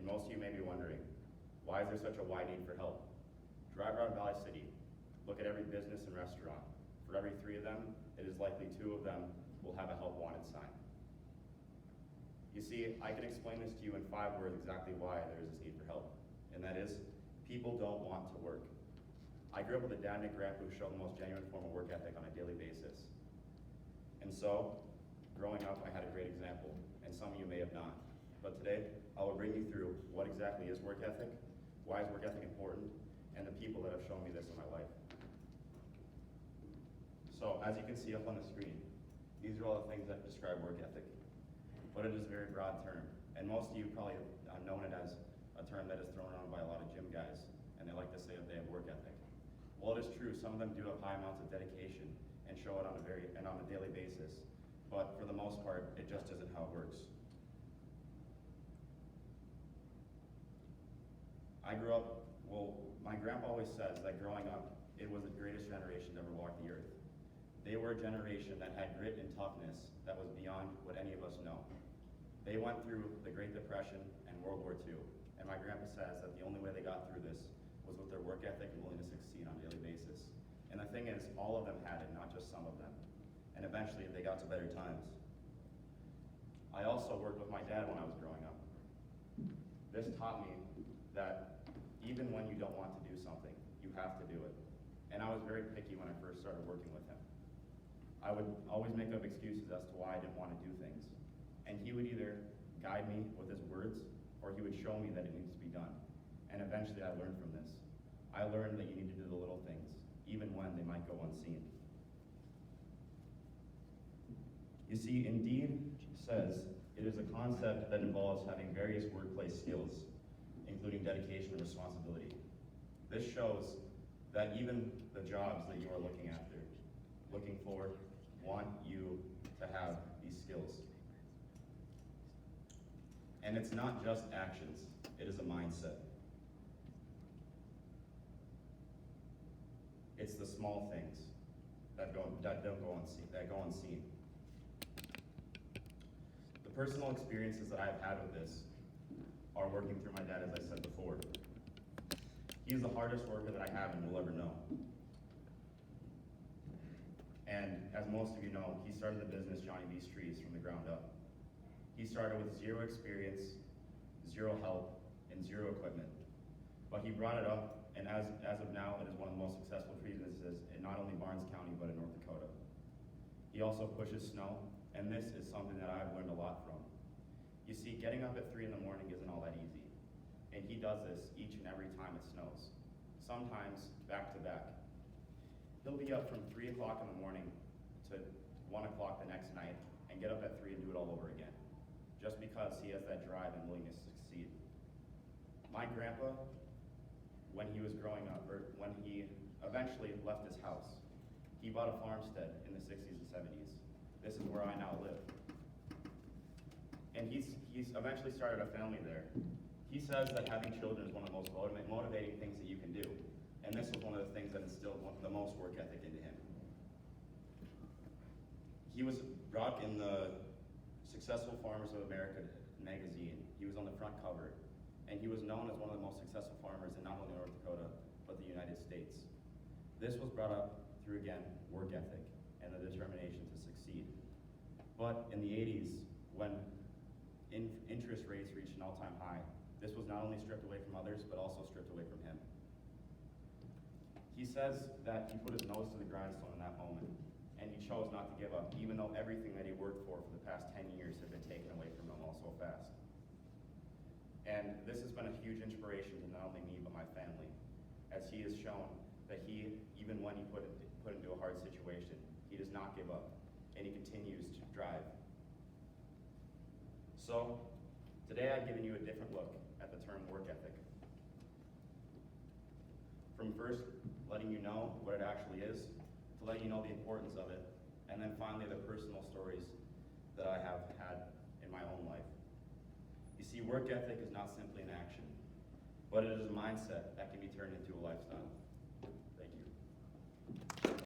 most of you may be wondering, why is there such a wide need for help? Drive around Valley City, look at every business and restaurant. For every 3 of them, it is likely 2 of them will have a help wanted sign. You see, I can explain this to you in 5 words exactly why there is this need for help, and that is, people don't want to work. I grew up with a dad and a grandpa who showed the most genuine form of work ethic on a daily basis. And so, growing up, I had a great example, and some of you may have not. But today, I will bring you through what exactly is work ethic, why is work ethic important, and the people that have shown me this in my life. So, as you can see up on the screen, these are all the things that describe work ethic. But it is a very broad term, and most of you probably have known it as a term that is thrown around by a lot of gym guys, and they like to say that they have work ethic. Well, it is true, some of them do have high amounts of dedication and show it on a daily basis, but for the most part, it just isn't how it works. I grew up, my grandpa always says that growing up, it was the greatest generation to ever walk the earth. They were a generation that had grit and toughness that was beyond what any of us know. They went through the Great Depression and World War II, and my grandpa says that the only way they got through this was with their work ethic and willing to succeed on a daily basis. And the thing is, all of them had it, not just some of them. And eventually, they got to better times. I also worked with my dad when I was growing up. This taught me that even when you don't want to do something, you have to do it. And I was very picky when I first started working with him. I would always make up excuses as to why I didn't want to do things. And he would either guide me with his words, or he would show me that it needs to be done. And eventually I learned from this. I learned that you need to do the little things, even when they might go unseen. You see, Indeed says it is a concept that involves having various workplace skills, including dedication and responsibility. This shows that even the jobs that you are looking for, want you to have these skills. And it's not just actions, it is a mindset. It's the small things that go unseen. The personal experiences that I've had with this are working through my dad, as I said before. He's the hardest worker that I have and will ever know. And as most of you know, he started the business Johnny B's Trees from the ground up. He started with 0 experience, 0 help, and 0 equipment. But he brought it up, and as of now, it is one of the most successful tree businesses in not only Barnes County, but in North Dakota. He also pushes snow, and this is something that I've learned a lot from. You see, getting up at 3 in the morning isn't all that easy. And he does this each and every time it snows, sometimes back to back. He'll be up from 3 o'clock in the morning to 1 o'clock the next night and get up at 3 and do it all over again, just because he has that drive and willingness to succeed. My grandpa, when he was growing up, or when he eventually left his house, he bought a farmstead in the 60s and 70s. This is where I now live. And he's eventually started a family there. He says that having children is one of the most motivating things that you can do. And this was one of the things that instilled the most work ethic into him. He was brought in the Successful Farmers of America magazine. He was on the front cover. And he was known as one of the most successful farmers in not only North Dakota, but the United States. This was brought up through, again, work ethic and the determination to succeed. But in the 80s, when interest rates reached an all-time high, this was not only stripped away from others, but also stripped away from him. He says that he put his nose to the grindstone in that moment, and he chose not to give up, even though everything that he worked for the past 10 years had been taken away from him all so fast. And this has been a huge inspiration to not only me, but my family, as he has shown that he, even when he put into a hard situation, he does not give up, and he continues to drive. So, today I've given you a different look at the term work ethic. From first letting you know what it actually is, to letting you know the importance of it, and then finally the personal stories that I have had in my own life. You see, work ethic is not simply an action, but it is a mindset that can be turned into a lifestyle.